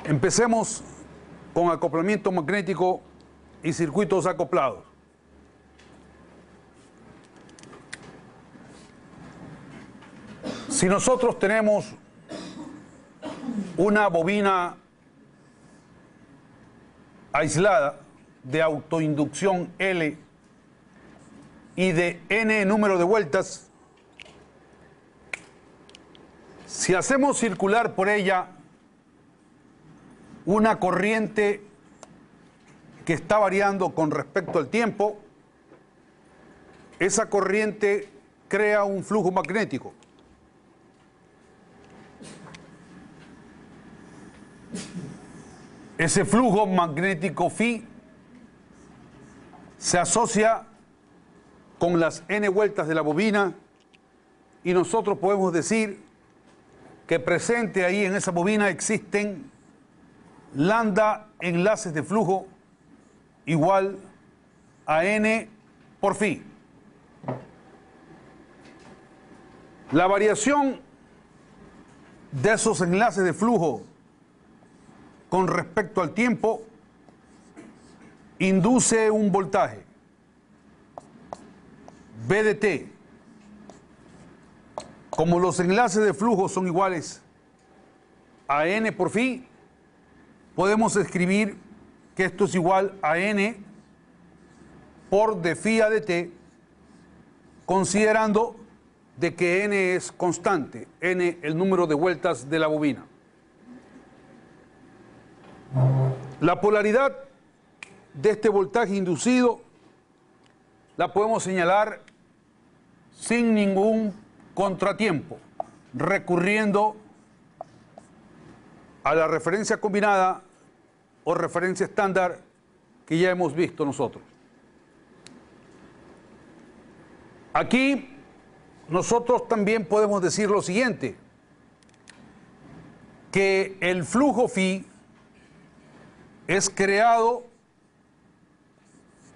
Empecemos con acoplamiento magnético y circuitos acoplados. Si nosotros tenemos una bobina aislada de autoinducción L y de N número de vueltas, si hacemos circular por ella una corriente que está variando con respecto al tiempo, esa corriente crea un flujo magnético. Ese flujo magnético phi se asocia con las n vueltas de la bobina y nosotros podemos decir que presente ahí en esa bobina existen lambda enlaces de flujo igual a n por phi. La variación de esos enlaces de flujo con respecto al tiempo induce un voltaje V de t. Como los enlaces de flujo son iguales a n por phi, podemos escribir que esto es igual a n por d phi a dt, considerando de que n es constante, n el número de vueltas de la bobina. La polaridad de este voltaje inducido la podemos señalar sin ningún contratiempo, recurriendo a la referencia combinada o referencia estándar que ya hemos visto nosotros. Aquí nosotros también podemos decir lo siguiente, que el flujo phi es creado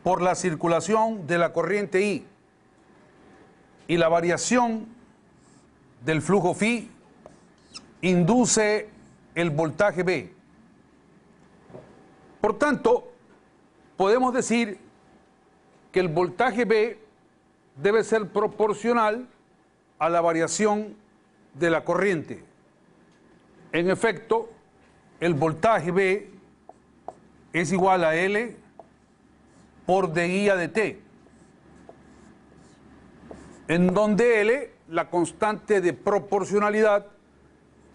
por la circulación de la corriente I y la variación del flujo phi induce el voltaje V. Por tanto, podemos decir que el voltaje V debe ser proporcional a la variación de la corriente. En efecto, el voltaje V es igual a L por dI a dt, en donde L, la constante de proporcionalidad,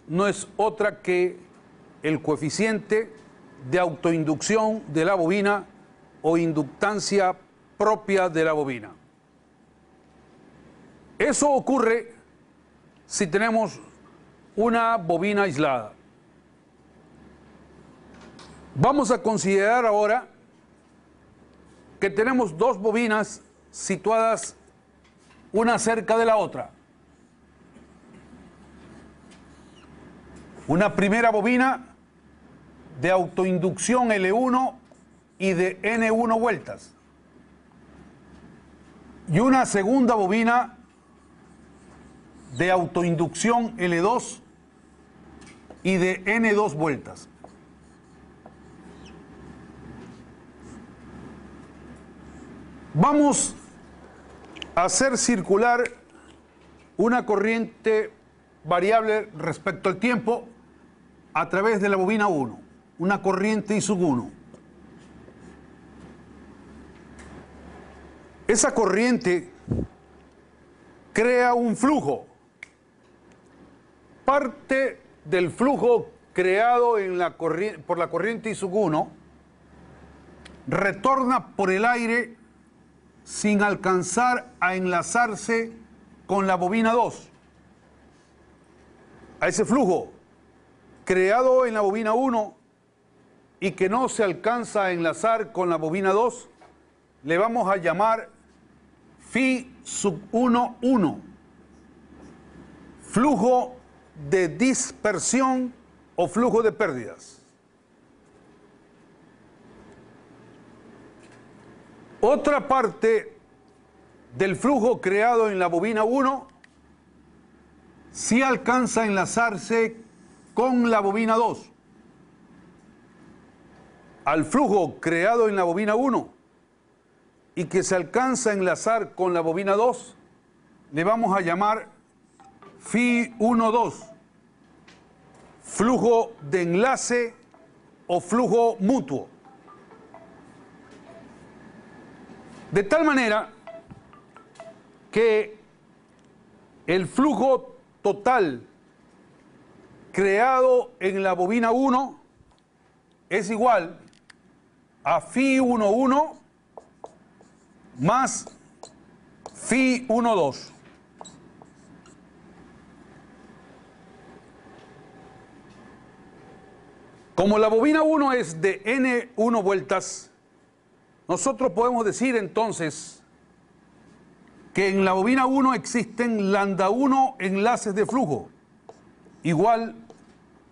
no es otra que el coeficiente de autoinducción de la bobina o inductancia propia de la bobina. Eso ocurre si tenemos una bobina aislada. Vamos a considerar ahora que tenemos dos bobinas situadas una cerca de la otra. Una primera bobina de autoinducción L1 y de N1 vueltas. Y una segunda bobina de autoinducción L2 y de N2 vueltas. Vamos a hacer circular una corriente variable respecto al tiempo a través de la bobina 1, una corriente I sub 1. Esa corriente crea un flujo. Parte del flujo creado en por la corriente I sub 1 retorna por el aire sin alcanzar a enlazarse con la bobina 2. A ese flujo creado en la bobina 1 y que no se alcanza a enlazar con la bobina 2, le vamos a llamar phi sub 1, 1. Flujo de dispersión o flujo de pérdidas. Otra parte del flujo creado en la bobina 1 sí alcanza a enlazarse con la bobina 2. al flujo creado en la bobina 1 y que se alcanza a enlazar con la bobina 2, le vamos a llamar Φ1,2, flujo de enlace o flujo mutuo. De tal manera que el flujo total creado en la bobina 1 es igual a Φ1,1 más Φ1,2. Como la bobina 1 es de N1 vueltas, nosotros podemos decir entonces que en la bobina 1 existen lambda 1 enlaces de flujo, igual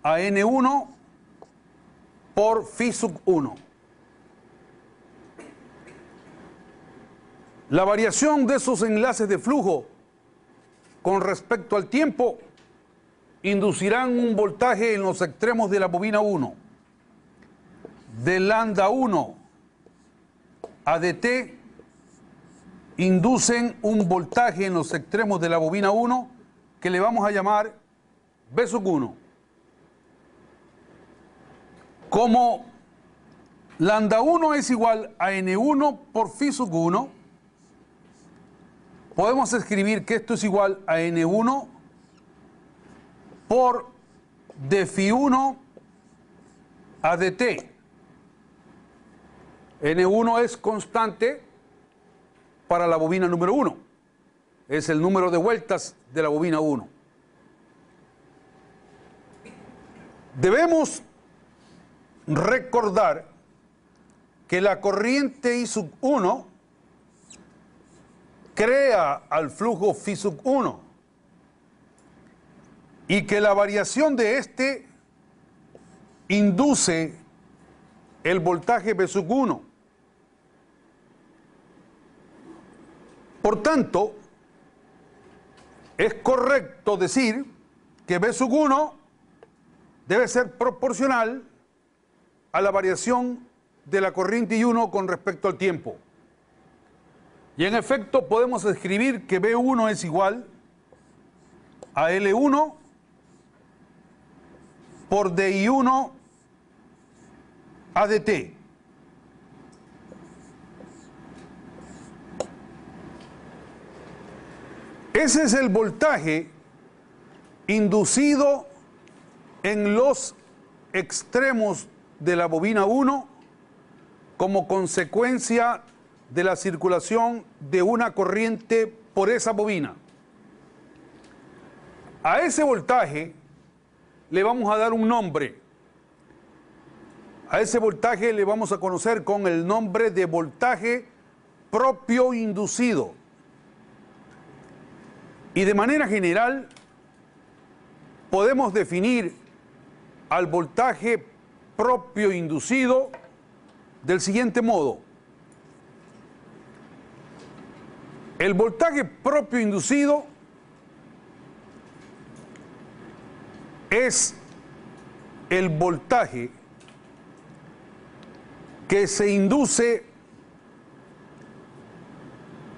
a N1 por Φ1. La variación de esos enlaces de flujo con respecto al tiempo inducirán un voltaje en los extremos de la bobina 1 de lambda 1 a dt, inducen un voltaje en los extremos de la bobina 1 que le vamos a llamar B1. Como lambda 1 es igual a N1 por Φ1, podemos escribir que esto es igual a N1 por de Φ1 a dt. N1 es constante para la bobina número 1. Es el número de vueltas de la bobina 1. Debemos recordar que la corriente I1 crea al flujo Φ1 y que la variación de este induce el voltaje B1. Por tanto, es correcto decir que B1 debe ser proporcional a la variación de la corriente I1 con respecto al tiempo. Y en efecto podemos escribir que B1 es igual a L1 por DI1 a dt. Ese es el voltaje inducido en los extremos de la bobina 1 como consecuencia de la circulación de una corriente por esa bobina. A ese voltaje le vamos a dar un nombre. A ese voltaje le vamos a conocer con el nombre de voltaje propio inducido. Y de manera general podemos definir al voltaje propio inducido del siguiente modo. El voltaje propio inducido es el voltaje que se induce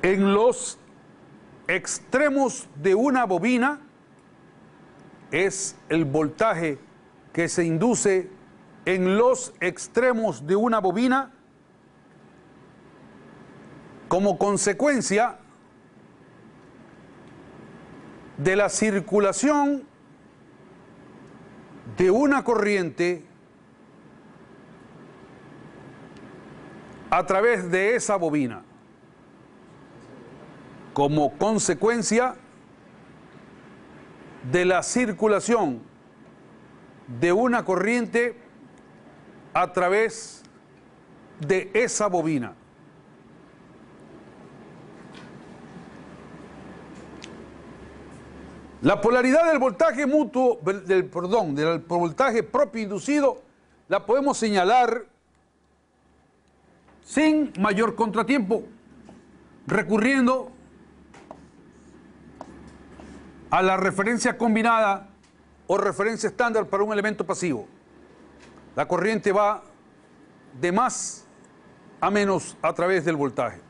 en los extremos de una bobina, es el voltaje que se induce en los extremos de una bobina como consecuencia de la circulación de una corriente a través de esa bobina, como consecuencia de la circulación de una corriente a través de esa bobina. La polaridad del voltaje mutuo, del voltaje propio inducido, la podemos señalar sin mayor contratiempo, recurriendo a la referencia combinada o referencia estándar para un elemento pasivo. La corriente va de más a menos a través del voltaje.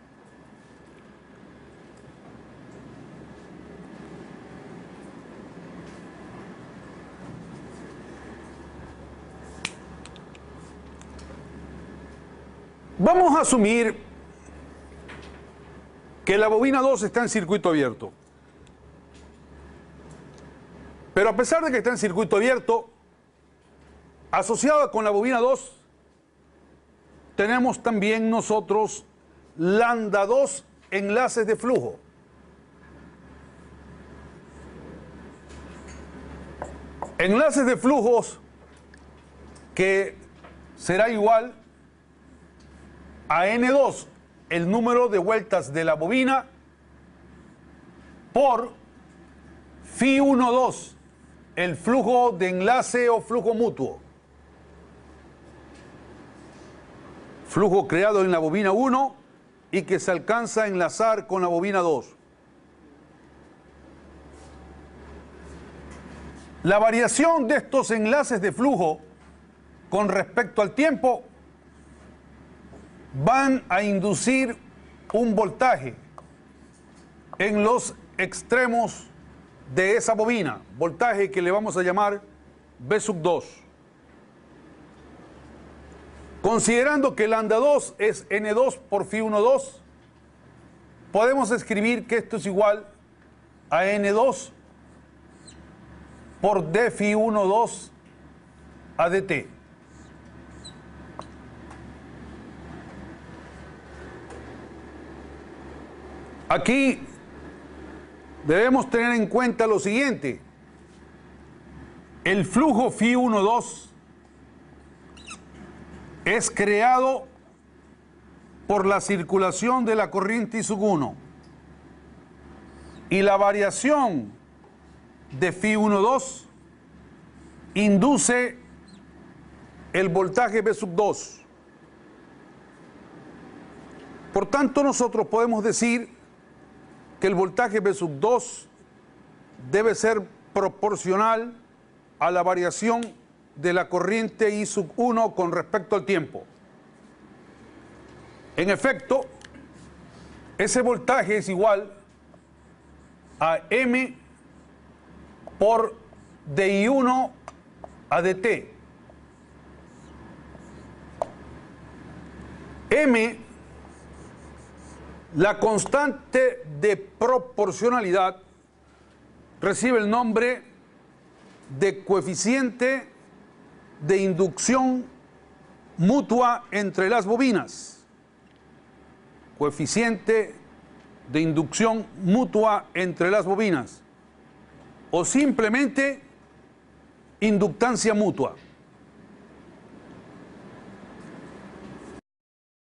Vamos a asumir que la bobina 2 está en circuito abierto. Pero a pesar de que está en circuito abierto, asociada con la bobina 2, tenemos también nosotros lambda 2 enlaces de flujo. Enlaces de flujos que será igual a N2, el número de vueltas de la bobina, por Φ12, el flujo de enlace o flujo mutuo. Flujo creado en la bobina 1 y que se alcanza a enlazar con la bobina 2. La variación de estos enlaces de flujo con respecto al tiempo van a inducir un voltaje en los extremos de esa bobina, voltaje que le vamos a llamar B2. Considerando que lambda 2 es N2 por Φ12, podemos escribir que esto es igual a N2 por d Φ12 a dt. Aquí debemos tener en cuenta lo siguiente: el flujo Φ12 es creado por la circulación de la corriente I1 y la variación de Φ12 induce el voltaje B2. Por tanto, nosotros podemos decir que el voltaje B2 debe ser proporcional a la variación de la corriente I1 con respecto al tiempo. En efecto, ese voltaje es igual a M por dI1 a dt. M, la constante de proporcionalidad, recibe el nombre de coeficiente de inducción mutua entre las bobinas. Coeficiente de inducción mutua entre las bobinas. O simplemente inductancia mutua.